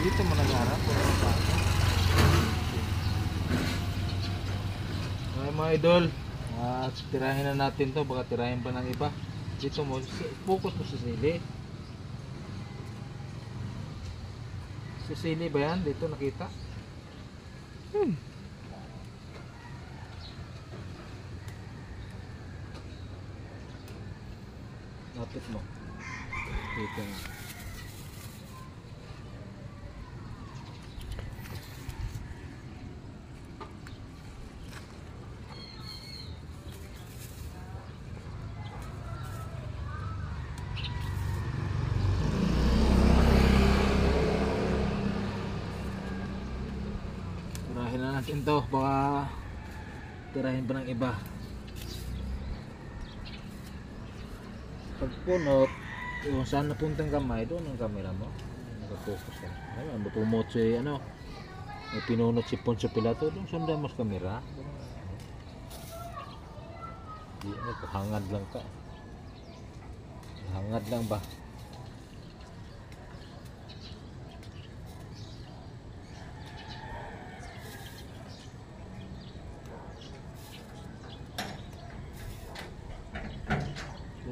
Dito mo nag-harap. Okay mga idol. Tirahin na natin to. Baka tirahin pa ng iba. Dito mo. Focus mo sa sili. Sa sili ba yan? Dito nakita? Lapit mo. Dito na. Tirahin na natin to. Baka tirahin pa ng iba. Pag punot, kung saan napuntang kamay, doon ang camera mo. Nakapokus ka. Ayun, pumot si ano. May pinunot si Poncio Pilato, doon sundan mo sa camera. Di ano, hangad lang ka. Hangad lang ba?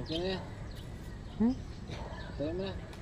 Okay na yan. Tayo mo na.